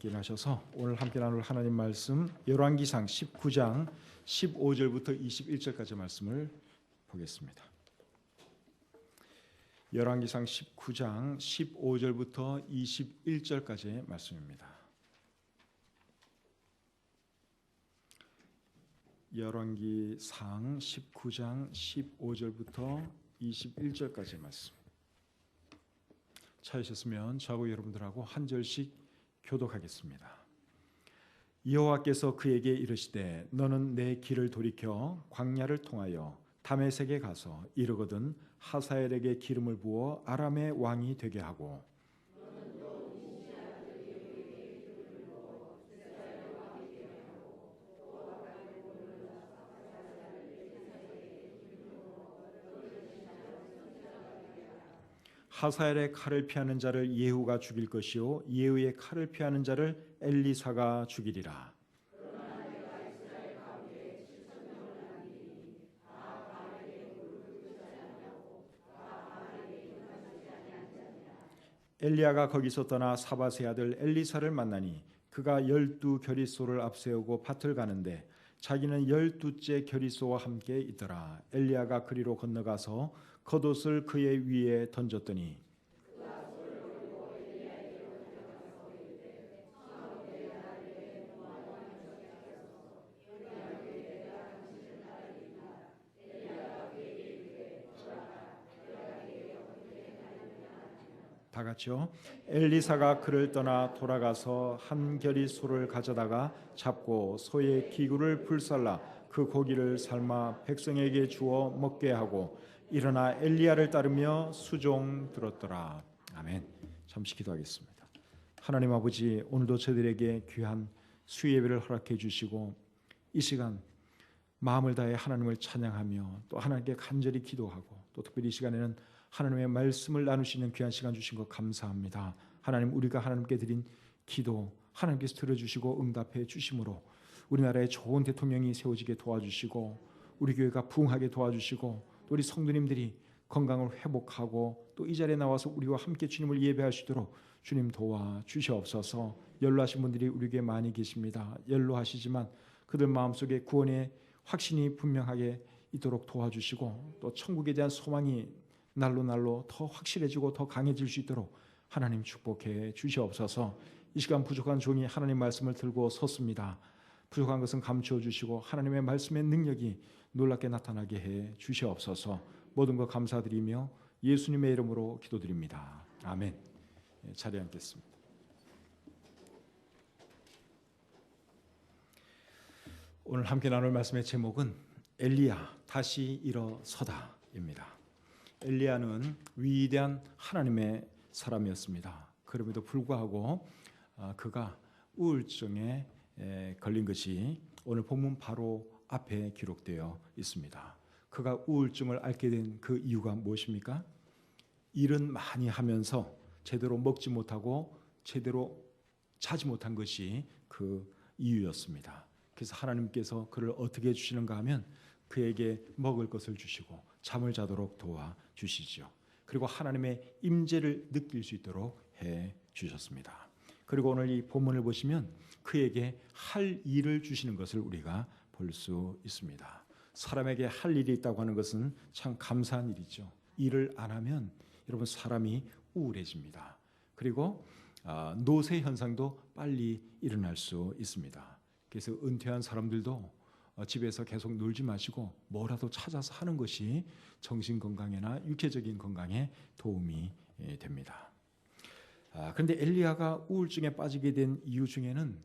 함께 일하셔서 오늘 함께 나눌 하나님 말씀 열왕기상 19장 15절부터 21절까지 말씀을 보겠습니다. 열왕기상 19장 15절부터 21절까지의 말씀입니다. 열왕기상 19장 15절부터 21절까지의 말씀. 찾으셨으면 저하고 여러분들하고 한 절씩 교독하겠습니다. 여호와께서 그에게 이르시되 너는 내 길을 돌이켜 광야를 통하여 다메섹에 가서 이르거든 하사엘에게 기름을 부어 아람의 왕이 되게 하고 하사엘의 칼을 피하는 자를 예후가 죽일 것이요 예후의 칼을 피하는 자를 엘리사가 죽이리라. 엘리야가 거기서 떠나 사밧의 아들 엘리사를 만나니 그가 12겨리소를 앞세우고 밭을 가는데 자기는 12째 겨리소와 함께 있더라. 엘리야가 그리로 건너가서 겉옷을 그의 위에 던졌더니 다 같이요. 엘리사가 그를 떠나 돌아가서 한 겨리 소를 가져다가 잡고 소의 기구를 불살라 그 고기를 삶아 백성에게 주어 먹게 하고 일어나 엘리야를 따르며 수종 들었더라. 아멘. 잠시 기도하겠습니다. 하나님 아버지, 오늘도 저희들에게 귀한 수요 예배를 허락해 주시고 이 시간 마음을 다해 하나님을 찬양하며 또 하나님께 간절히 기도하고 또 특별히 이 시간에는 하나님의 말씀을 나눌 수 있는 귀한 시간 주신 것 감사합니다. 하나님, 우리가 하나님께 드린 기도 하나님께서 들어주시고 응답해 주심으로 우리나라에 좋은 대통령이 세워지게 도와주시고 우리 교회가 부흥하게 도와주시고 또 우리 성도님들이 건강을 회복하고 또 이 자리에 나와서 우리와 함께 주님을 예배할 수 있도록 주님 도와주시옵소서. 연로하신 분들이 우리에게 많이 계십니다. 연로하시지만 그들 마음속에 구원의 확신이 분명하게 있도록 도와주시고 또 천국에 대한 소망이 날로 더 확실해지고 더 강해질 수 있도록 하나님 축복해 주시옵소서. 이 시간 부족한 종이 하나님 말씀을 들고 섰습니다. 부족한 것은 감추어 주시고 하나님의 말씀의 능력이 놀랍게 나타나게 해 주시옵소서. 모든 것 감사드리며 예수님의 이름으로 기도드립니다. 아멘. 자리에 앉겠습니다. 오늘 함께 나눌 말씀의 제목은 엘리야 다시 일어서다입니다. 엘리야는 위대한 하나님의 사람이었습니다. 그럼에도 불구하고 그가 우울증에 걸린 것이 오늘 본문 바로 앞에 기록되어 있습니다. 그가 우울증을 앓게 된 그 이유가 무엇입니까? 일은 많이 하면서 제대로 먹지 못하고 제대로 자지 못한 것이 그 이유였습니다. 그래서 하나님께서 그를 어떻게 해주시는가 하면 그에게 먹을 것을 주시고 잠을 자도록 도와주시죠. 그리고 하나님의 임재를 느낄 수 있도록 해주셨습니다. 그리고 오늘 이 본문을 보시면 그에게 할 일을 주시는 것을 우리가 볼 수 있습니다. 사람에게 할 일이 있다고 하는 것은 참 감사한 일이죠. 일을 안 하면 여러분 사람이 우울해집니다. 그리고 노쇠 현상도 빨리 일어날 수 있습니다. 그래서 은퇴한 사람들도 집에서 계속 놀지 마시고 뭐라도 찾아서 하는 것이 정신 건강이나 육체적인 건강에 도움이 됩니다. 그런데 엘리야가 우울증에 빠지게 된 이유 중에는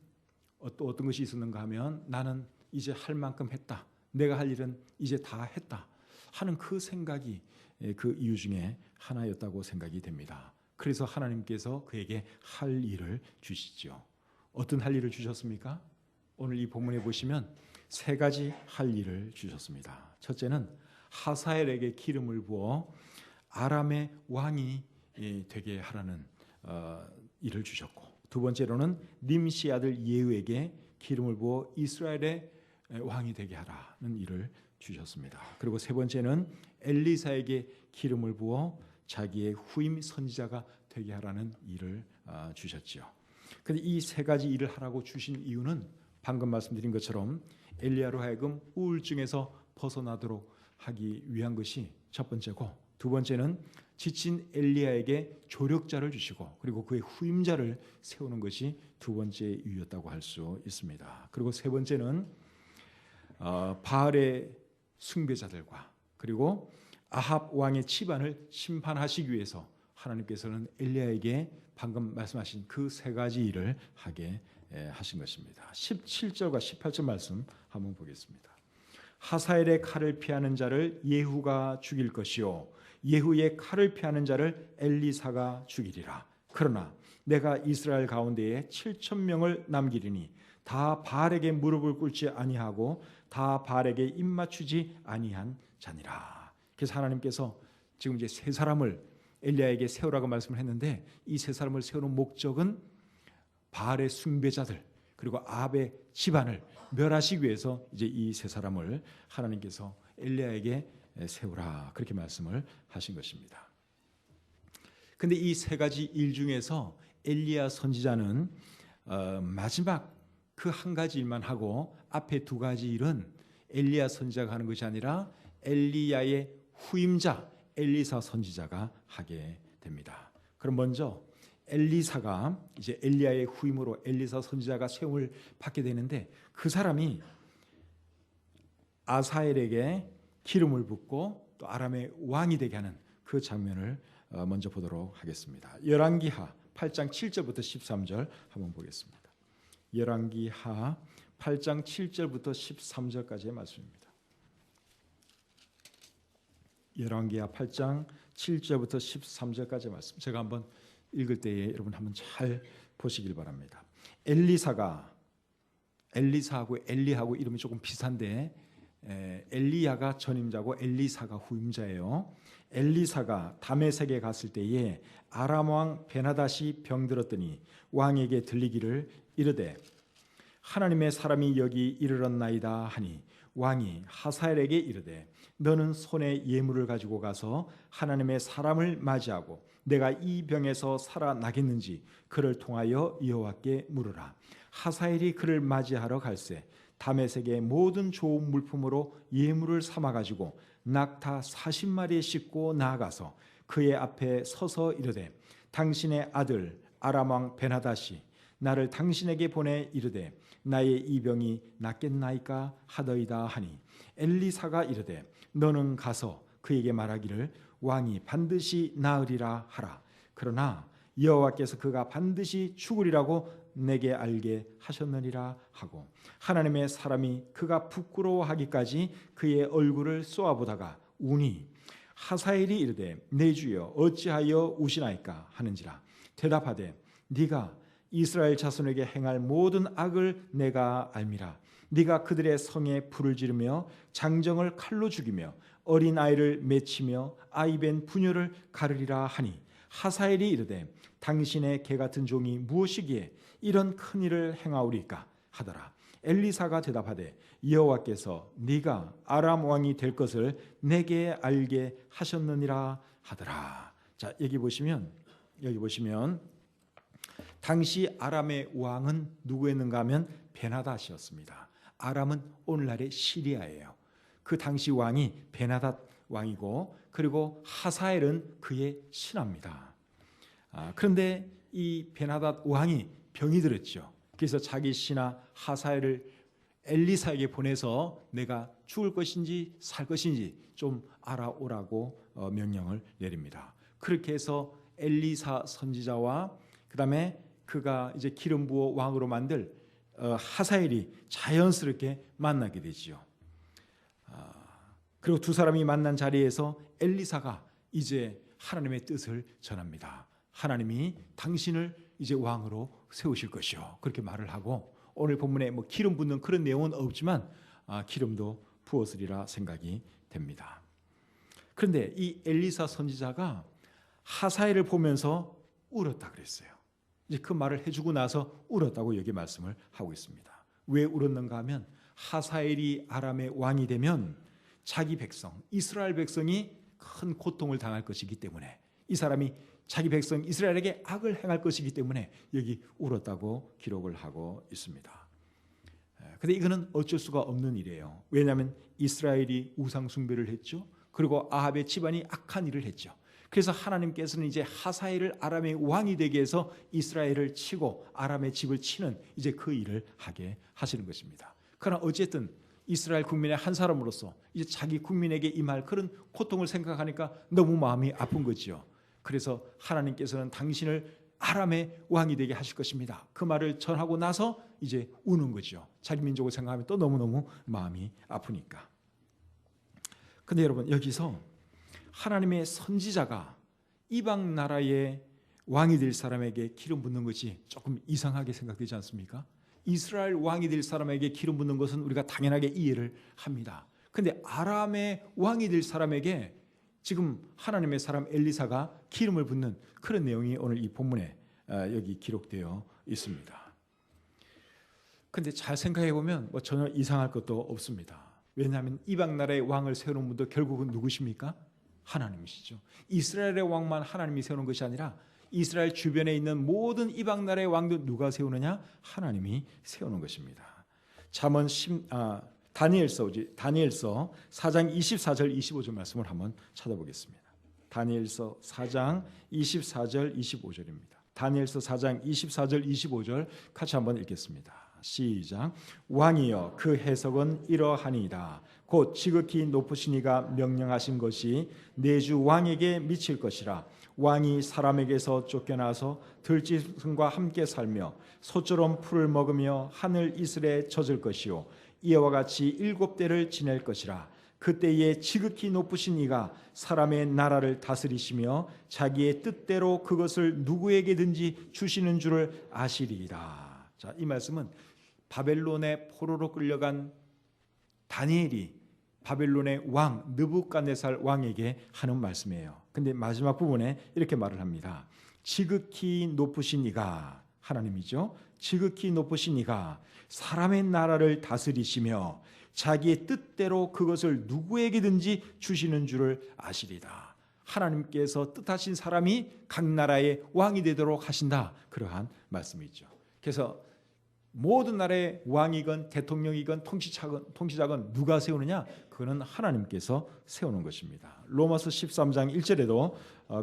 또 어떤 것이 있었는가 하면 나는 이제 할 만큼 했다. 내가 할 일은 이제 다 했다 하는 그 생각이 그 이유 중에 하나였다고 생각이 됩니다. 그래서 하나님께서 그에게 할 일을 주시죠. 어떤 할 일을 주셨습니까? 오늘 이 본문에 보시면 세 가지 할 일을 주셨습니다. 첫째는 하사엘에게 기름을 부어 아람의 왕이 되게 하라는 일을 주셨고, 두 번째로는 님시 아들 예후에게 기름을 부어 이스라엘의 왕이 되게 하라는 일을 주셨습니다. 그리고 세 번째는 엘리사에게 기름을 부어 자기의 후임 선지자가 되게 하라는 일을 주셨지요. 근데 이 세 가지 일을 하라고 주신 이유는 방금 말씀드린 것처럼 엘리야로 하여금 우울증에서 벗어나도록 하기 위한 것이 첫 번째고, 두 번째는 지친 엘리야에게 조력자를 주시고 그리고 그의 후임자를 세우는 것이 두 번째 이유였다고 할 수 있습니다. 그리고 세 번째는 바알의 숭배자들과 그리고 아합 왕의 집안을 심판하시기 위해서 하나님께서는 엘리야에게 방금 말씀하신 그 세 가지 일을 하게 하신 것입니다. 17절과 18절 말씀 한번 보겠습니다. 하사엘의 칼을 피하는 자를 예후가 죽일 것이요 예후의 칼을 피하는 자를 엘리사가 죽이리라. 그러나 내가 이스라엘 가운데에 7,000명을 남기리니 다 바알에게 무릎을 꿇지 아니하고 다 바알에게 입맞추지 아니한 자니라. 그래서 하나님께서 지금 이제 세 사람을 엘리야에게 세우라고 말씀을 했는데, 이 세 사람을 세우는 목적은 바알의 숭배자들 그리고 아합의 집안을 멸하시기 위해서 이제 이 세 사람을 하나님께서 엘리야에게 세우라, 그렇게 말씀을 하신 것입니다. 근데 이 세 가지 일 중에서 엘리야 선지자는 마지막 그 한 가지 일만 하고 앞에 두 가지 일은 엘리야 선지자가 하는 것이 아니라 엘리야의 후임자 엘리사 선지자가 하게 됩니다. 그럼 먼저 엘리사가 이제 엘리야의 후임으로 엘리사 선지자가 세움을 받게 되는데, 그 사람이 아사엘에게 기름을 붓고 또 아람의 왕이 되게 하는 그 장면을 먼저 보도록 하겠습니다. 열왕기하 8장 7절부터 13절 한번 보겠습니다. 열왕기하 8장 7절부터 13절까지의 말씀입니다. 열왕기하 8장 7절부터 13절까지의 말씀, 제가 한번 읽을 때에 여러분 한번 잘 보시길 바랍니다. 엘리사하고 엘리하고 이름이 조금 비슷한데 엘리야가 전임자고 엘리사가 후임자예요. 엘리사가 다메섹에 갔을 때에 아람 왕 베나닷이 병들었더니 왕에게 들리기를 이르되 하나님의 사람이 여기 이르렀나이다 하니 왕이 하사엘에게 이르되 너는 손에 예물을 가지고 가서 하나님의 사람을 맞이하고 내가 이 병에서 살아나겠는지 그를 통하여 여호와께 물으라. 하사엘이 그를 맞이하러 갈새 다메섹의 모든 좋은 물품으로 예물을 삼아 가지고 낙타 40마리에 싣고 나아가서 그의 앞에 서서 이르되 당신의 아들 아람 왕 베나닷이 나를 당신에게 보내 이르되 나의 이 병이 낫겠나이까 하더이다 하니 엘리사가 이르되 너는 가서 그에게 말하기를 왕이 반드시 나으리라 하라. 그러나 여호와께서 그가 반드시 죽으리라고 내게 알게 하셨느니라 하고 하나님의 사람이 그가 부끄러워하기까지 그의 얼굴을 쏘아보다가 우니 하사엘이 이르되 내 주여 어찌하여 우시나이까 하는지라. 대답하되 네가 이스라엘 자손에게 행할 모든 악을 내가 알미라. 네가 그들의 성에 불을 지르며 장정을 칼로 죽이며 어린아이를 맺히며 아이벤 부녀를 가르리라 하니 하사엘이 이르되 당신의 개 같은 종이 무엇이기에 이런 큰 일을 행하오리까 하더라. 엘리사가 대답하되 여호와께서 네가 아람 왕이 될 것을 내게 알게 하셨느니라 하더라. 자, 여기 보시면 당시 아람의 왕은 누구였는가 하면 베나닷이었습니다. 아람은 오늘날의 시리아예요. 그 당시 왕이 베나닷 왕이고 그리고 하사엘은 그의 신하입니다. 그런데 이 베나닷 왕이 병이 들었죠. 그래서 자기 신하 하사엘을 엘리사에게 보내서 내가 죽을 것인지 살 것인지 좀 알아오라고 명령을 내립니다. 그렇게 해서 엘리사 선지자와 그다음에 그가 이제 기름 부어 왕으로 만들 하사엘이 자연스럽게 만나게 되지요. 그리고 두 사람이 만난 자리에서 엘리사가 이제 하나님의 뜻을 전합니다. 하나님이 당신을 이제 왕으로 세우실 것이요, 그렇게 말을 하고 오늘 본문에 뭐 기름 붓는 그런 내용은 없지만 기름도 부었으리라 생각이 됩니다. 그런데 이 엘리사 선지자가 하사엘을 보면서 울었다 그랬어요. 이제 그 말을 해주고 나서 울었다고 여기 말씀을 하고 있습니다. 왜 울었는가 하면 하사엘이 아람의 왕이 되면 자기 백성 이스라엘 백성이 큰 고통을 당할 것이기 때문에 이 사람이 자기 백성 이스라엘에게 악을 행할 것이기 때문에 여기 울었다고 기록을 하고 있습니다. 근데 이거는 어쩔 수가 없는 일이에요. 왜냐하면 이스라엘이 우상 숭배를 했죠. 그리고 아합의 집안이 악한 일을 했죠. 그래서 하나님께서는 이제 하사엘을 아람의 왕이 되게 해서 이스라엘을 치고 아람의 집을 치는 이제 그 일을 하게 하시는 것입니다. 그러나 어쨌든 이스라엘 국민의 한 사람으로서 이제 자기 국민에게 임할 그런 고통을 생각하니까 너무 마음이 아픈 거지요. 그래서 하나님께서는 당신을 아람의 왕이 되게 하실 것입니다. 그 말을 전하고 나서 이제 우는 거죠. 자기 민족을 생각하면 또 너무너무 마음이 아프니까. 근데 여러분, 여기서 하나님의 선지자가 이방 나라의 왕이 될 사람에게 기름 붓는 것이 조금 이상하게 생각되지 않습니까? 이스라엘 왕이 될 사람에게 기름 붓는 것은 우리가 당연하게 이해를 합니다. 그런데 아람의 왕이 될 사람에게 지금 하나님의 사람 엘리사가 기름을 붓는 그런 내용이 오늘 이 본문에 여기 기록되어 있습니다. 그런데 잘 생각해 보면 뭐 전혀 이상할 것도 없습니다. 왜냐하면 이방 나라의 왕을 세우는 분도 결국은 누구십니까? 하나님이시죠. 이스라엘의 왕만 하나님이 세우는 것이 아니라 이스라엘 주변에 있는 모든 이방 나라의 왕도 누가 세우느냐? 하나님이 세우는 것입니다. 잠언 다니엘서 4장 24절 25절 말씀을 한번 찾아보겠습니다. 다니엘서 4장 24절 25절입니다. 다니엘서 4장 24절 25절 같이 한번 읽겠습니다. 시작. 왕이여 그 해석은 이러하니이다. 곧 지극히 높으신 이가 명령하신 것이 내주 왕에게 미칠 것이라. 왕이 사람에게서 쫓겨나서 들짐승과 함께 살며 소처럼 풀을 먹으며 하늘 이슬에 젖을 것이요 이와 같이 7대를 지낼 것이라. 그때에 지극히 높으신 이가 사람의 나라를 다스리시며 자기의 뜻대로 그것을 누구에게든지 주시는 줄을 아시리이다. 자, 이 말씀은 바벨론의 포로로 끌려간 다니엘이 바벨론의 왕 느부갓네살 왕에게 하는 말씀이에요. 근데 마지막 부분에 이렇게 말을 합니다. 지극히 높으신 이가, 하나님이죠. 지극히 높으신 이가 사람의 나라를 다스리시며 자기의 뜻대로 그것을 누구에게든지 주시는 줄을 아시리다. 하나님께서 뜻하신 사람이 각 나라의 왕이 되도록 하신다. 그러한 말씀이죠. 그래서 모든 나라의 왕이건 대통령이건 통치자건 누가 세우느냐? 그거는 하나님께서 세우는 것입니다. 로마서 13장 1절에도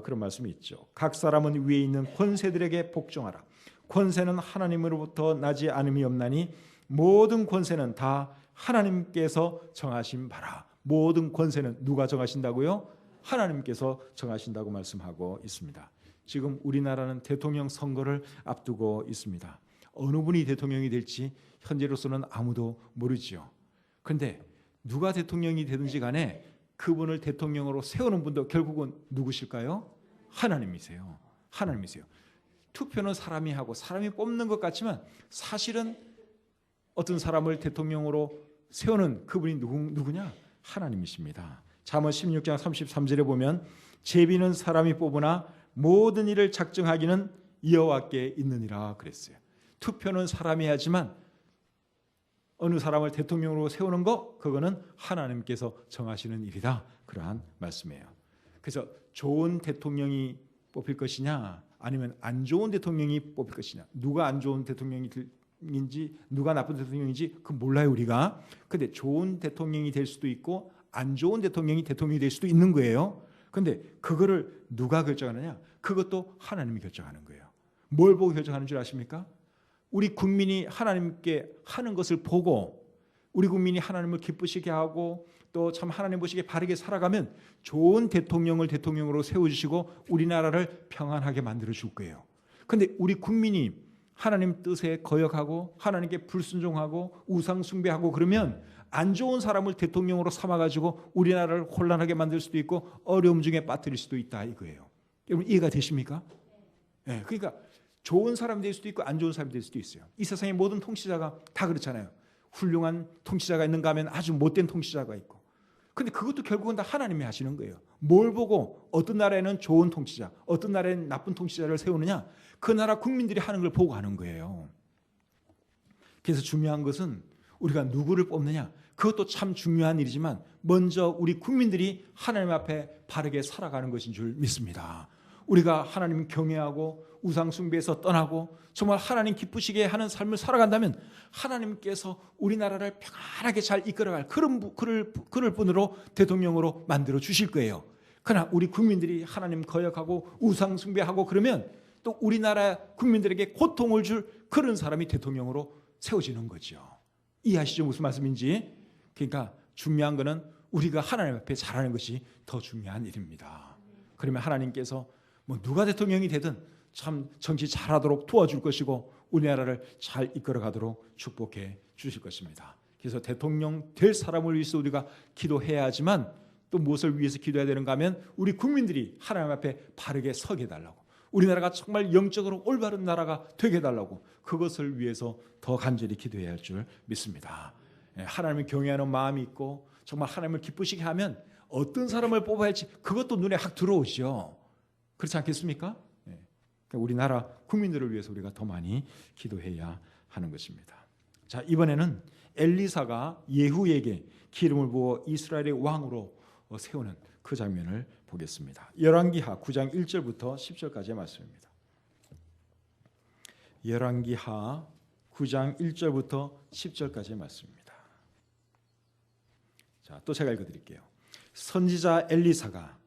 그런 말씀이 있죠. 각 사람은 위에 있는 권세들에게 복종하라. 권세는 하나님으로부터 나지 않음이 없나니 모든 권세는 다 하나님께서 정하신 바라. 모든 권세는 누가 정하신다고요? 하나님께서 정하신다고 말씀하고 있습니다. 지금 우리나라는 대통령 선거를 앞두고 있습니다. 어느 분이 대통령이 될지 현재로서는 아무도 모르지요. 그런데 누가 대통령이 되든지 간에 그분을 대통령으로 세우는 분도 결국은 누구실까요? 하나님이세요. 하나님이세요. 투표는 사람이 하고 사람이 뽑는 것 같지만 사실은 어떤 사람을 대통령으로 세우는 그분이 누구냐? 하나님이십니다. 잠언 16장 33절에 보면 제비는 사람이 뽑으나 모든 일을 작정하기는 여호와께 있느니라 그랬어요. 투표는 사람이 하지만 어느 사람을 대통령으로 세우는 거 그거는 하나님께서 정하시는 일이다. 그러한 말씀이에요. 그래서 좋은 대통령이 뽑힐 것이냐 아니면 안 좋은 대통령이 뽑힐 것이냐, 누가 안 좋은 대통령인지 누가 나쁜 대통령인지 그 몰라요 우리가. 근데 좋은 대통령이 될 수도 있고 안 좋은 대통령이 될 수도 있는 거예요. 근데 그거를 누가 결정하느냐? 그것도 하나님이 결정하는 거예요. 뭘 보고 결정하는 줄 아십니까? 우리 국민이 하나님께 하는 것을 보고 우리 국민이 하나님을 기쁘시게 하고 또 참 하나님 보시기에 바르게 살아가면 좋은 대통령을 대통령으로 세워주시고 우리나라를 평안하게 만들어줄 거예요. 그런데 우리 국민이 하나님 뜻에 거역하고 하나님께 불순종하고 우상 숭배하고 그러면 안 좋은 사람을 대통령으로 삼아가지고 우리나라를 혼란하게 만들 수도 있고 어려움 중에 빠뜨릴 수도 있다 이거예요. 여러분 이해가 되십니까? 네, 그러니까 좋은 사람이 될 수도 있고 안 좋은 사람이 될 수도 있어요. 이 세상의 모든 통치자가 다 그렇잖아요. 훌륭한 통치자가 있는가 하면 아주 못된 통치자가 있고. 근데 그것도 결국은 다 하나님이 하시는 거예요. 뭘 보고 어떤 나라에는 좋은 통치자, 어떤 나라에는 나쁜 통치자를 세우느냐? 그 나라 국민들이 하는 걸 보고 하는 거예요. 그래서 중요한 것은 우리가 누구를 뽑느냐? 그것도 참 중요한 일이지만 먼저 우리 국민들이 하나님 앞에 바르게 살아가는 것인 줄 믿습니다. 우리가 하나님 경외하고 우상 숭배에서 떠나고 정말 하나님 기쁘시게 하는 삶을 살아간다면 하나님께서 우리나라를 평안하게 잘 이끌어갈 그럴 분으로 대통령으로 만들어 주실 거예요. 그러나 우리 국민들이 하나님 거역하고 우상 숭배하고 그러면 또 우리나라 국민들에게 고통을 줄 그런 사람이 대통령으로 세워지는 거죠. 이해하시죠? 무슨 말씀인지? 그러니까 중요한 거는 우리가 하나님 앞에 잘하는 것이 더 중요한 일입니다. 그러면 하나님께서 뭐 누가 대통령이 되든 참 정치 잘하도록 도와줄 것이고 우리나라를 잘 이끌어가도록 축복해 주실 것입니다. 그래서 대통령 될 사람을 위해서 우리가 기도해야 하지만 또 무엇을 위해서 기도해야 되는가 하면 우리 국민들이 하나님 앞에 바르게 서게 해달라고, 우리나라가 정말 영적으로 올바른 나라가 되게 해달라고, 그것을 위해서 더 간절히 기도해야 할 줄 믿습니다. 하나님을 경외하는 마음이 있고 정말 하나님을 기쁘시게 하면 어떤 사람을 뽑아야 할지 그것도 눈에 확 들어오죠. 그렇지 않겠습니까? 우리나라 국민들을 위해서 우리가 더 많이 기도해야 하는 것입니다. 자, 이번에는 엘리사가 예후에게 기름을 부어 이스라엘의 왕으로 세우는 그 장면을 보겠습니다. 열왕기하 9장 1절부터 10절까지의 말씀입니다. 열왕기하 9장 1절부터 10절까지의 말씀입니다. 자, 또 제가 읽어드릴게요. 선지자 엘리사가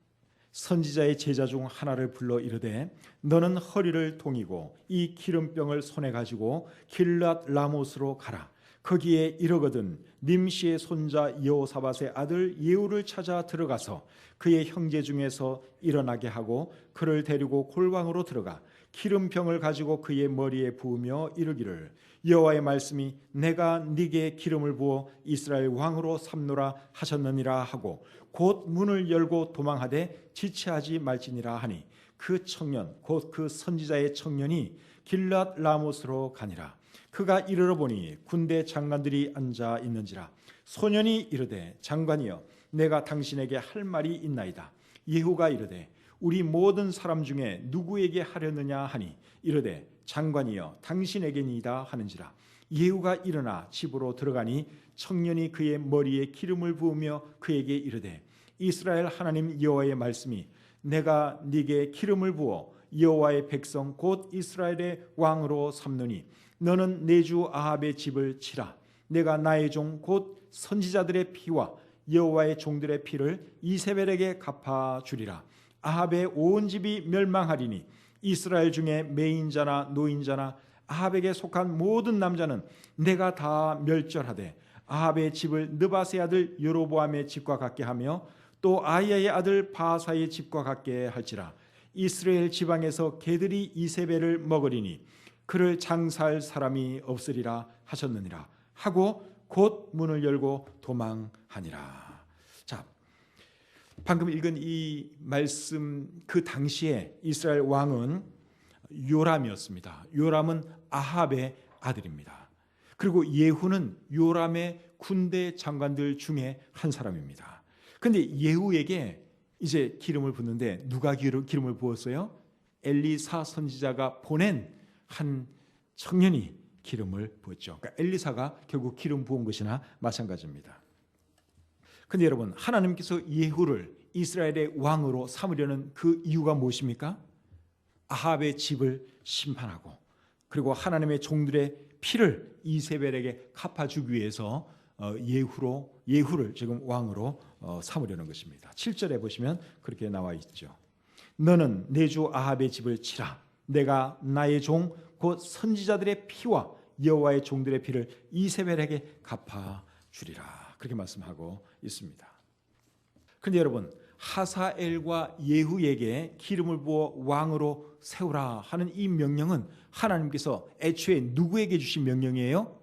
선지자의 제자 중 하나를 불러 이르되 너는 허리를 동이고 이 기름병을 손에 가지고 길랏 라못으로 가라. 거기에 이르거든 님시의 손자 여호사밧의 아들 예후를 찾아 들어가서 그의 형제 중에서 일어나게 하고 그를 데리고 골방으로 들어가 기름병을 가지고 그의 머리에 부으며 이르기를 여호와의 말씀이 내가 네게 기름을 부어 이스라엘 왕으로 삼노라 하셨느니라 하고 곧 문을 열고 도망하되 지체하지 말지니라 하니 그 청년 곧 그 선지자의 청년이 길랏 라못으로 가니라. 그가 이르러 보니 군대 장관들이 앉아 있는지라. 소년이 이르되 장관이여 내가 당신에게 할 말이 있나이다. 예후가 이르되 우리 모든 사람 중에 누구에게 하려느냐 하니 이르되 장관이여 당신에게니이다 하는지라. 예후가 일어나 집으로 들어가니 청년이 그의 머리에 기름을 부으며 그에게 이르되 이스라엘 하나님 여호와의 말씀이 내가 네게 기름을 부어 여호와의 백성 곧 이스라엘의 왕으로 삼느니 너는 내 주 아합의 집을 치라. 내가 나의 종 곧 선지자들의 피와 여호와의 종들의 피를 이세벨에게 갚아 주리라. 아합의 온 집이 멸망하리니 이스라엘 중에 매인자나 노인자나 아합에게 속한 모든 남자는 내가 다 멸절하되 아합의 집을 느바스의 아들 여로보암의 집과 같게 하며 또 아히야의 아들 바하사의 집과 같게 할지라. 이스라엘 지방에서 개들이 이세벨을 먹으리니 그를 장사할 사람이 없으리라 하셨느니라 하고 곧 문을 열고 도망하니라. 자, 방금 읽은 이 말씀, 그 당시에 이스라엘 왕은 요람이었습니다. 요람은 아합의 아들입니다. 그리고 예후는 요람의 군대 장관들 중에 한 사람입니다. 그런데 예후에게 이제 기름을 붓는데 누가 기름을 부었어요? 엘리사 선지자가 보낸 한 청년이 기름을 부었죠. 그러니까 엘리사가 결국 기름 부은 것이나 마찬가지입니다. 그런데 여러분, 하나님께서 예후를 이스라엘의 왕으로 삼으려는 그 이유가 무엇입니까? 아합의 집을 심판하고 그리고 하나님의 종들의 피를 이세벨에게 갚아주기 위해서 예후를 지금 왕으로 삼으려는 것입니다. 7절에 보시면 그렇게 나와 있죠. 너는 내 주 아합의 집을 치라. 내가 나의 종 곧 선지자들의 피와 여호와의 종들의 피를 이세벨에게 갚아주리라. 그렇게 말씀하고 있습니다. 그런데 여러분, 하사엘과 예후에게 기름을 부어 왕으로 세우라 하는 이 명령은 하나님께서 애초에 누구에게 주신 명령이에요?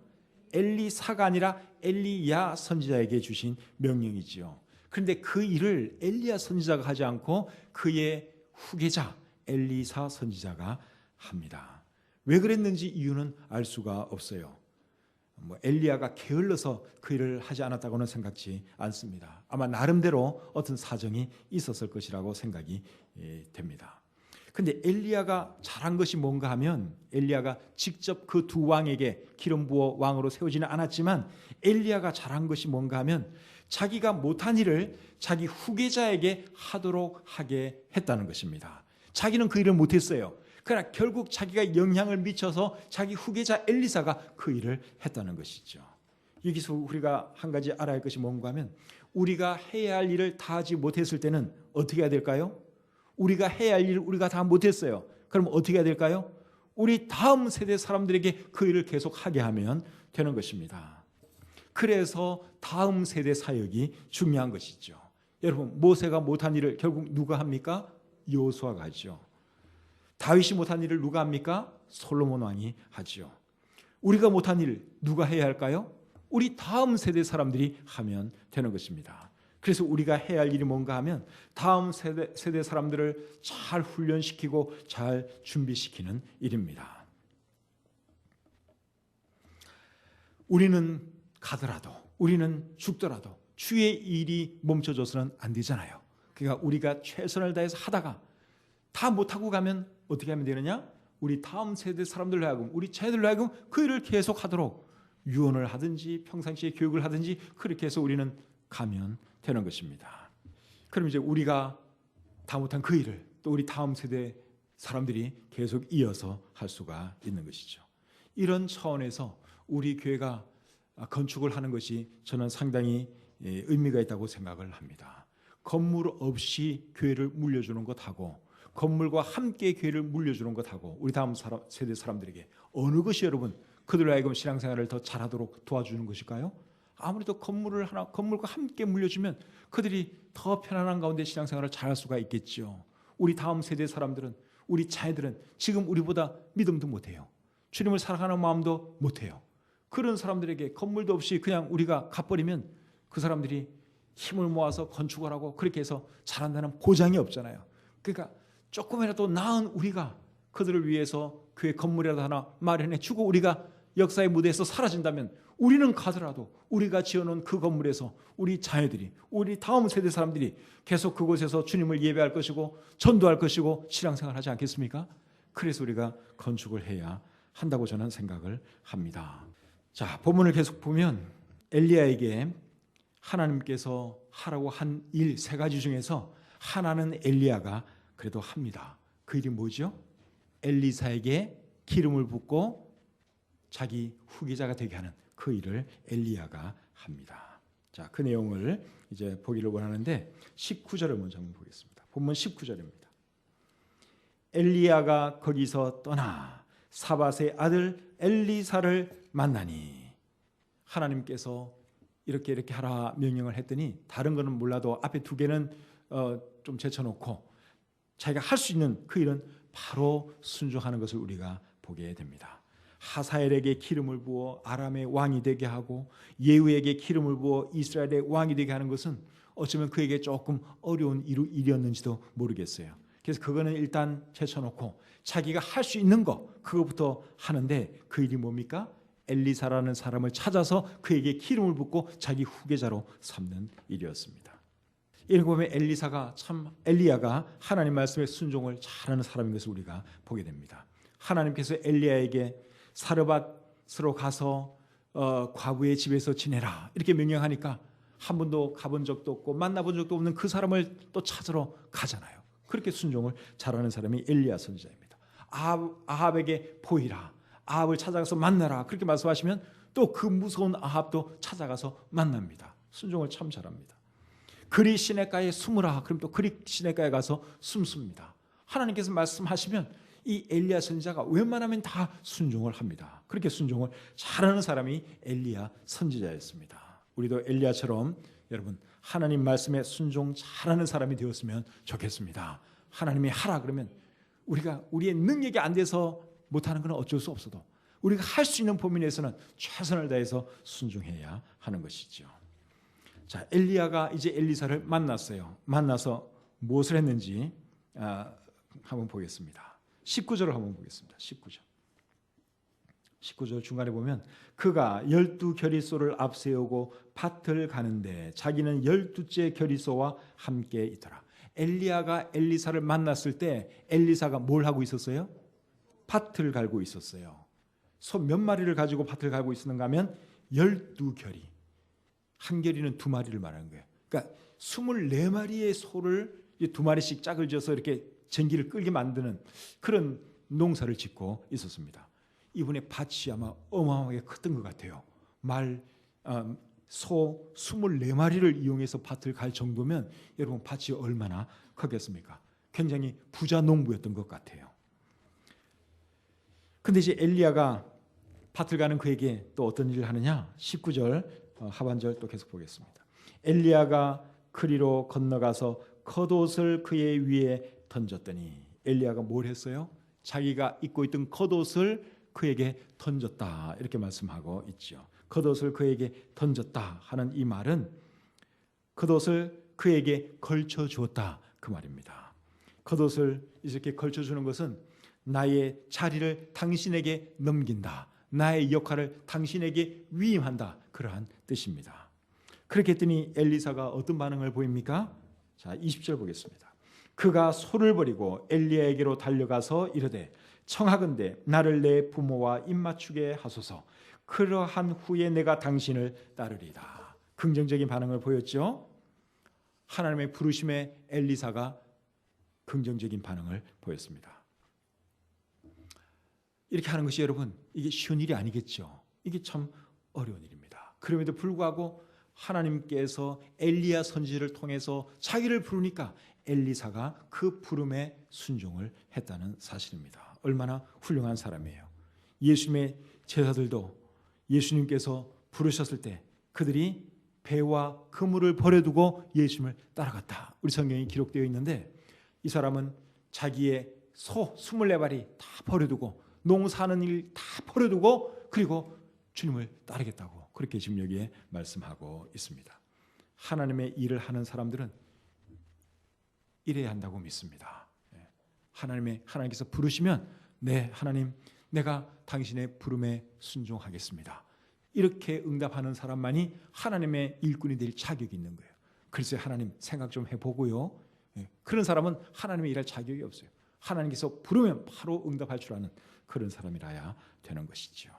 엘리사가 아니라 엘리야 선지자에게 주신 명령이지요. 그런데 그 일을 엘리야 선지자가 하지 않고 그의 후계자 엘리사 선지자가 합니다. 왜 그랬는지 이유는 알 수가 없어요. 엘리야가 게을러서 그 일을 하지 않았다고는 생각지 않습니다. 아마 나름대로 어떤 사정이 있었을 것이라고 생각이 됩니다. 그런데 엘리야가 잘한 것이 뭔가 하면 엘리야가 직접 그 두 왕에게 기름 부어 왕으로 세우지는 않았지만 엘리야가 잘한 것이 뭔가 하면 자기가 못한 일을 자기 후계자에게 하도록 하게 했다는 것입니다. 자기는 그 일을 못했어요. 그러나 결국 자기가 영향을 미쳐서 자기 후계자 엘리사가 그 일을 했다는 것이죠. 여기서 우리가 한 가지 알아야 할 것이 뭔가 하면 우리가 해야 할 일을 다 하지 못했을 때는 어떻게 해야 될까요? 우리가 해야 할 일을 우리가 다 못했어요. 그럼 어떻게 해야 될까요? 우리 다음 세대 사람들에게 그 일을 계속 하게 하면 되는 것입니다. 그래서 다음 세대 사역이 중요한 것이죠. 여러분, 모세가 못한 일을 결국 누가 합니까? 여호수아가 하죠. 다윗이 못한 일을 누가 합니까? 솔로몬 왕이 하죠. 우리가 못한 일 누가 해야 할까요? 우리 다음 세대 사람들이 하면 되는 것입니다. 그래서 우리가 해야 할 일이 뭔가 하면 다음 세대 사람들을 잘 훈련시키고 잘 준비시키는 일입니다. 우리는 가더라도, 우리는 죽더라도 주의 일이 멈춰져서는 안 되잖아요. 그러니까 우리가 최선을 다해서 하다가 다 못하고 가면 어떻게 하면 되느냐? 우리 다음 세대 사람들로 하여금, 우리 자녀들로 하여금 그 일을 계속하도록 유언을 하든지 평상시에 교육을 하든지 그렇게 해서 우리는 가면 되는 것입니다. 그럼 이제 우리가 다 못한 그 일을 또 우리 다음 세대 사람들이 계속 이어서 할 수가 있는 것이죠. 이런 차원에서 우리 교회가 건축을 하는 것이 저는 상당히 의미가 있다고 생각을 합니다. 건물 없이 교회를 물려주는 것하고 건물과 함께 교회를 물려주는 것하고 우리 다음 세대 사람들에게 어느 것이 여러분 그들로 하여금 신앙생활을 더 잘하도록 도와주는 것일까요? 아무래도 건물과 함께 물려주면 그들이 더 편안한 가운데 신앙생활을 잘할 수가 있겠죠. 우리 다음 세대 사람들은, 우리 자녀들은 지금 우리보다 믿음도 못해요. 주님을 사랑하는 마음도 못해요. 그런 사람들에게 건물도 없이 그냥 우리가 가버리면 그 사람들이 힘을 모아서 건축을 하고 그렇게 해서 잘한다는 보장이 없잖아요. 그러니까 조금이라도 나은 우리가 그들을 위해서 교회 건물이라도 하나 마련해 주고 우리가 역사의 무대에서 사라진다면 우리는 가더라도 우리가 지어놓은 그 건물에서 우리 자녀들이, 우리 다음 세대 사람들이 계속 그곳에서 주님을 예배할 것이고 전도할 것이고 신앙생활 하지 않겠습니까? 그래서 우리가 건축을 해야 한다고 저는 생각을 합니다. 자, 본문을 계속 보면 엘리야에게 하나님께서 하라고 한 일 세 가지 중에서 하나는 엘리야가 그래도 합니다. 그 일이 뭐죠? 엘리사에게 기름을 붓고 자기 후계자가 되게 하는 그 일을 엘리야가 합니다. 자, 그 내용을 이제 보기를 원하는데 19절을 먼저 한번 보겠습니다. 본문 19절입니다. 엘리야가 거기서 떠나 사밧의 아들 엘리사를 만나니 하나님께서 이렇게 하라 명령을 했더니 다른 거는 몰라도 앞에 두 개는 좀 제쳐놓고 자기가 할 수 있는 그 일은 바로 순종하는 것을 우리가 보게 됩니다. 하사엘에게 기름을 부어 아람의 왕이 되게 하고 예후에게 기름을 부어 이스라엘의 왕이 되게 하는 것은 어쩌면 그에게 조금 어려운 일이었는지도 모르겠어요. 그래서 그거는 일단 제쳐놓고 자기가 할 수 있는 거 그거부터 하는데 그 일이 뭡니까? 엘리사라는 사람을 찾아서 그에게 기름을 붓고 자기 후계자로 삼는 일이었습니다. 이런 거 보면 엘리야가 하나님 말씀에 순종을 잘하는 사람인 것을 우리가 보게 됩니다. 하나님께서 엘리야에게 사르밧으로 가서 과부의 집에서 지내라 이렇게 명령하니까 한 번도 가본 적도 없고 만나본 적도 없는 그 사람을 또 찾으러 가잖아요. 그렇게 순종을 잘하는 사람이 엘리야 선지자입니다. 아합에게 보이라, 아합을 찾아가서 만나라 그렇게 말씀하시면 또 그 무서운 아합도 찾아가서 만납니다. 순종을 참 잘합니다. 그리 시냇가에 숨으라 그럼 또 그리 시냇가에 가서 숨습니다. 하나님께서 말씀하시면 이 엘리야 선지자가 웬만하면 다 순종을 합니다. 그렇게 순종을 잘하는 사람이 엘리야 선지자였습니다. 우리도 엘리야처럼 여러분 하나님 말씀에 순종 잘하는 사람이 되었으면 좋겠습니다. 하나님이 하라 그러면 우리가 우리의 능력이 안 돼서 못하는 건 어쩔 수 없어도 우리가 할 수 있는 범위 내에서는 최선을 다해서 순종해야 하는 것이죠. 자, 엘리야가 이제 엘리사를 만났어요. 만나서 무엇을 했는지 한번 보겠습니다. 19절을 한번 보겠습니다. 19절 중간에 보면 그가 12겨리소를 앞세우고 밭을 가는데 자기는 12째 겨리소와 함께 있더라. 엘리야가 엘리사를 만났을 때 엘리사가 뭘 하고 있었어요? 밭을 갈고 있었어요. 소 몇 마리를 가지고 밭을 갈고 있었는가 하면 12겨리. 한 겨리는 2마리를 말하는 거예요. 그러니까 24마리의 소를 2마리씩 짝을 지어서 이렇게 전기를 끌게 만드는 그런 농사를 짓고 있었습니다. 이분의 밭이 아마 어마어마하게 컸던 것 같아요. 소 24마리를 이용해서 밭을 갈 정도면 여러분 밭이 얼마나 크겠습니까? 굉장히 부자 농부였던 것 같아요. 근데 이제 엘리야가 밭을 가는 그에게 또 어떤 일을 하느냐? 19절 하반절 또 계속 보겠습니다. 엘리야가 그리로 건너가서 겉옷을 그의 위에 던졌더니, 엘리야가 뭘 했어요? 자기가 입고 있던 겉옷을 그에게 던졌다, 이렇게 말씀하고 있죠. 겉옷을 그에게 던졌다 하는 이 말은 겉옷을 그에게 걸쳐 주었다, 그 말입니다. 겉옷을 이렇게 걸쳐 주는 것은 나의 자리를 당신에게 넘긴다, 나의 역할을 당신에게 위임한다, 그러한 뜻입니다. 그렇게 했더니 엘리사가 어떤 반응을 보입니까? 자, 20절 보겠습니다. 그가 소를 버리고 엘리야에게로 달려가서 이르되 청하건대 나를 내 부모와 입맞추게 하소서. 그러한 후에 내가 당신을 따르리다. 긍정적인 반응을 보였죠. 하나님의 부르심에 엘리사가 긍정적인 반응을 보였습니다. 이렇게 하는 것이 여러분, 이게 쉬운 일이 아니겠죠. 이게 참 어려운 일입니다. 그럼에도 불구하고 하나님께서 엘리야 선지자를 통해서 자기를 부르니까 엘리사가 그 부름에 순종을 했다는 사실입니다. 얼마나 훌륭한 사람이에요. 예수님의 제자들도 예수님께서 부르셨을 때 그들이 배와 그물을 버려두고 예수님을 따라갔다, 우리 성경에 기록되어 있는데, 이 사람은 자기의 소 24마리 다 버려두고 농사하는 일 다 버려두고 그리고 주님을 따르겠다고 그렇게 지금 여기에 말씀하고 있습니다. 하나님의 일을 하는 사람들은 이래야 한다고 믿습니다. 하나님께서 부르시면 네, 하나님, 내가 당신의 부름에 순종하겠습니다, 이렇게 응답하는 사람만이 하나님의 일꾼이 될 자격이 있는 거예요. 글쎄, 하나님 생각 좀 해보고요. 그런 사람은 하나님의 일할 자격이 없어요. 하나님께서 부르면 바로 응답할 줄 아는 그런 사람이라야 되는 것이죠.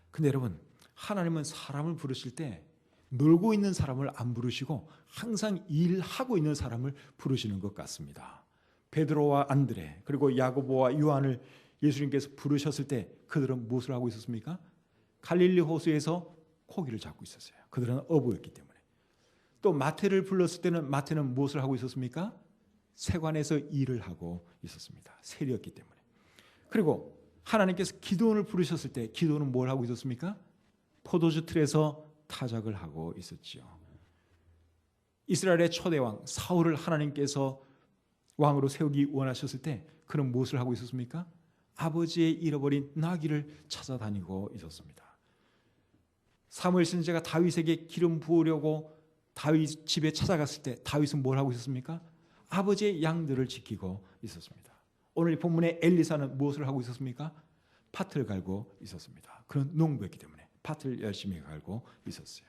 근데 여러분, 하나님은 사람을 부르실 때 놀고 있는 사람을 안 부르시고 항상 일하고 있는 사람을 부르시는 것 같습니다. 베드로와 안드레 그리고 야고보와 요한을 예수님께서 부르셨을 때 그들은 무엇을 하고 있었습니까? 갈릴리 호수에서 고기를 잡고 있었어요. 그들은 어부였기 때문에. 또 마태를 불렀을 때는 마태는 무엇을 하고 있었습니까? 세관에서 일을 하고 있었습니다. 세리였기 때문에. 그리고 하나님께서 기드온을 부르셨을 때 기드온은 뭘 하고 있었습니까? 포도주 틀에서 타작을 하고 있었지요. 이스라엘의 초대왕 사울을 하나님께서 왕으로 세우기 원하셨을 때 그는 무엇을 하고 있었습니까? 아버지의 잃어버린 나귀를 찾아다니고 있었습니다. 사무엘 선지자가 다윗에게 기름 부으려고 다윗 집에 찾아갔을 때 다윗은 뭘 하고 있었습니까? 아버지의 양들을 지키고 있었습니다. 오늘 본문의 엘리사는 무엇을 하고 있었습니까? 밭을 갈고 있었습니다. 그런 농부였기 때문에 밭을 열심히 갈고 있었어요.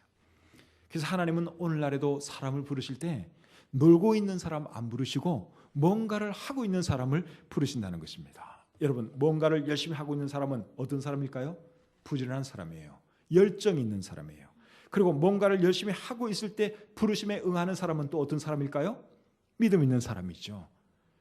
그래서 하나님은 오늘날에도 사람을 부르실 때 놀고 있는 사람 안 부르시고 뭔가를 하고 있는 사람을 부르신다는 것입니다. 여러분, 뭔가를 열심히 하고 있는 사람은 어떤 사람일까요? 부지런한 사람이에요. 열정 있는 사람이에요. 그리고 뭔가를 열심히 하고 있을 때 부르심에 응하는 사람은 또 어떤 사람일까요? 믿음 있는 사람이죠.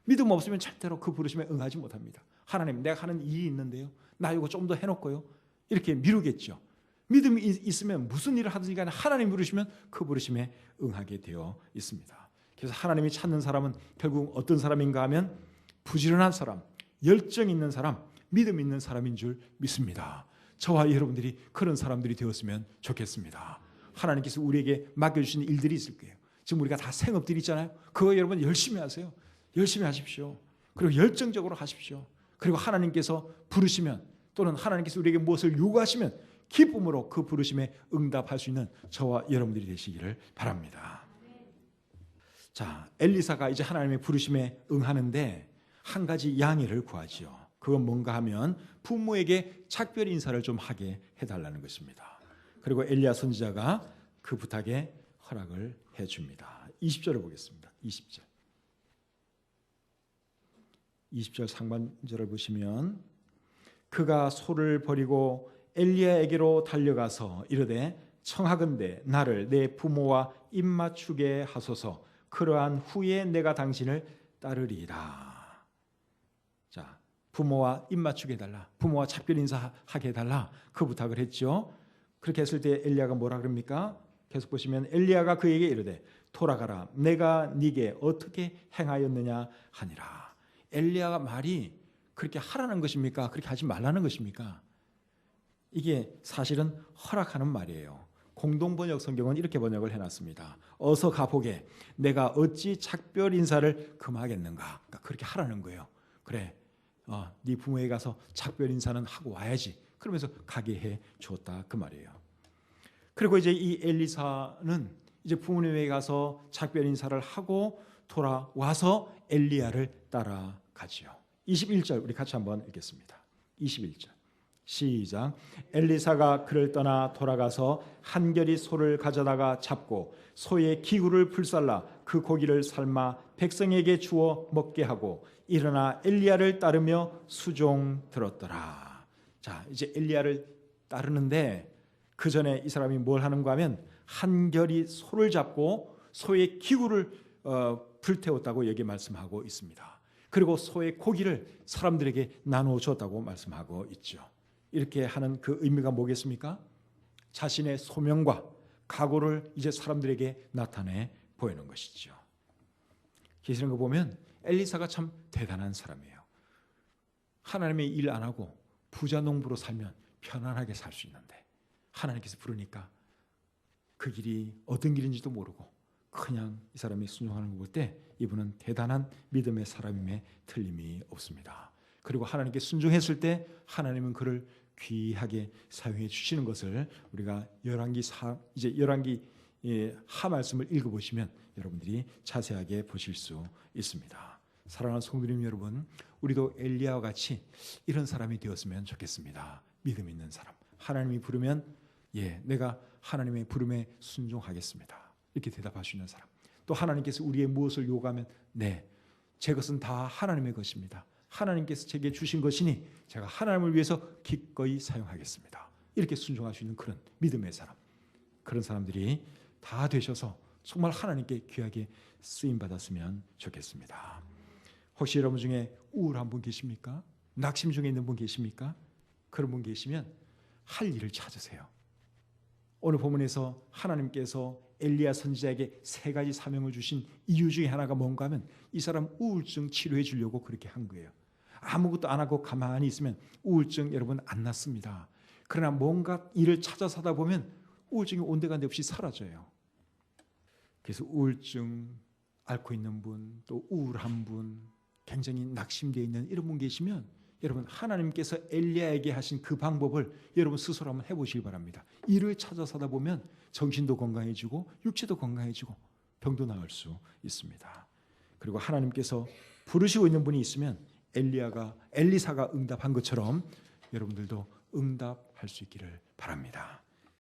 믿음 없으면 절대로 그 부르심에 응하지 못합니다. 하나님, 내가 하는 일이 있는데요, 나 이거 좀 더 해놓고요, 이렇게 미루겠죠. 믿음이 있으면 무슨 일을 하든지 간에 하나님 부르시면 그 부르심에 응하게 되어 있습니다. 그래서 하나님이 찾는 사람은 결국 어떤 사람인가 하면 부지런한 사람, 열정 있는 사람, 믿음 있는 사람인 줄 믿습니다. 저와 여러분들이 그런 사람들이 되었으면 좋겠습니다. 하나님께서 우리에게 맡겨주신 일들이 있을 거예요. 지금 우리가 다 생업들이 있잖아요. 그거 여러분 열심히 하세요. 열심히 하십시오. 그리고 열정적으로 하십시오. 그리고 하나님께서 부르시면 또는 하나님께서 우리에게 무엇을 요구하시면 기쁨으로 그 부르심에 응답할 수 있는 저와 여러분들이 되시기를 바랍니다. 자, 엘리사가 이제 하나님의 부르심에 응하는데 한 가지 양해를 구하지요. 그건 뭔가 하면 부모에게 작별 인사를 좀 하게 해달라는 것입니다. 그리고 엘리야 선지자가 그 부탁에 허락을 해줍니다. 20절을 보겠습니다. 20절 상반절을 보시면 그가 소를 버리고 엘리야에게로 달려가서 이르되 청하건대 나를 내 부모와 입맞추게 하소서. 그러한 후에 내가 당신을 따르리이다. 자, 부모와 입 맞추게 해달라. 부모와 작별 인사하게 해달라. 그 부탁을 했죠. 그렇게 했을 때 엘리야가 뭐라 그럽니까? 계속 보시면 엘리야가 그에게 이르되 돌아가라. 내가 네게 어떻게 행하였느냐 하니라. 엘리야가 말이 그렇게 하라는 것입니까? 그렇게 하지 말라는 것입니까? 이게 사실은 허락하는 말이에요. 공동번역 성경은 이렇게 번역을 해놨습니다. 어서 가보게. 내가 어찌 작별 인사를 금하겠는가. 그러니까 그렇게 하라는 거예요. 그래, 네 부모에 가서 작별 인사는 하고 와야지. 그러면서 가게 해 줬다 그 말이에요. 그리고 이제 이 엘리사는 이제 부모님에 가서 작별 인사를 하고 돌아와서 엘리야를 따라가지요. 21절 우리 같이 한번 읽겠습니다. 21절 시작. 엘리사가 그를 떠나 돌아가서 한결이 소를 가져다가 잡고 소의 기구를 불살라 그 고기를 삶아 백성에게 주어 먹게 하고 일어나 엘리야를 따르며 수종 들었더라. 자, 이제 엘리야를 따르는데 그 전에 이 사람이 뭘 하는가 하면 한결이 소를 잡고 소의 기구를 불태웠다고 여기 말씀하고 있습니다. 그리고 소의 고기를 사람들에게 나누어 줬다고 말씀하고 있죠. 이렇게 하는 그 의미가 뭐겠습니까? 자신의 소명과 각오를 이제 사람들에게 나타내 보이는 것이죠. 계시는 거 보면 엘리사가 참 대단한 사람이에요. 하나님의 일 안 하고 부자 농부로 살면 편안하게 살 수 있는데 하나님께서 부르니까 그 길이 어떤 길인지도 모르고 그냥 이 사람이 순종하는 걸 볼 때 이분은 대단한 믿음의 사람임에 틀림이 없습니다. 그리고 하나님께 순종했을 때 하나님은 그를 귀하게 사용해 주시는 것을 우리가 열왕기 하 말씀을 읽어보시면 여러분들이 자세하게 보실 수 있습니다. 사랑하는 성도님 여러분, 우리도 엘리야와 같이 이런 사람이 되었으면 좋겠습니다. 믿음 있는 사람, 하나님이 부르면 내가 하나님의 부름에 순종하겠습니다. 이렇게 대답할 수 있는 사람. 또 하나님께서 우리의 무엇을 요구하면 제 것은 다 하나님의 것입니다. 하나님께서 제게 주신 것이니 제가 하나님을 위해서 기꺼이 사용하겠습니다. 이렇게 순종할 수 있는 그런 믿음의 사람. 그런 사람들이 다 되셔서 정말 하나님께 귀하게 쓰임받았으면 좋겠습니다. 혹시 여러분 중에 우울한 분 계십니까? 낙심 중에 있는 분 계십니까? 그런 분 계시면 할 일을 찾으세요. 오늘 본문에서 하나님께서 엘리야 선지자에게 3가지 사명을 주신 이유 중에 하나가 뭔가 하면 이 사람 우울증 치료해 주려고 그렇게 한 거예요. 아무것도 안 하고 가만히 있으면 우울증 여러분 안 낫습니다. 그러나 뭔가 일을 찾아서 하다 보면 우울증이 온데간데 없이 사라져요. 그래서 우울증 앓고 있는 분, 또 우울한 분, 굉장히 낙심되어 있는 이런 분 계시면 여러분 하나님께서 엘리야에게 하신 그 방법을 여러분 스스로 한번 해보시기 바랍니다. 일을 찾아서 하다 보면 정신도 건강해지고 육체도 건강해지고 병도 나을 수 있습니다. 그리고 하나님께서 부르시고 있는 분이 있으면 엘리사가 응답한 것처럼 여러분들도 응답할 수 있기를 바랍니다.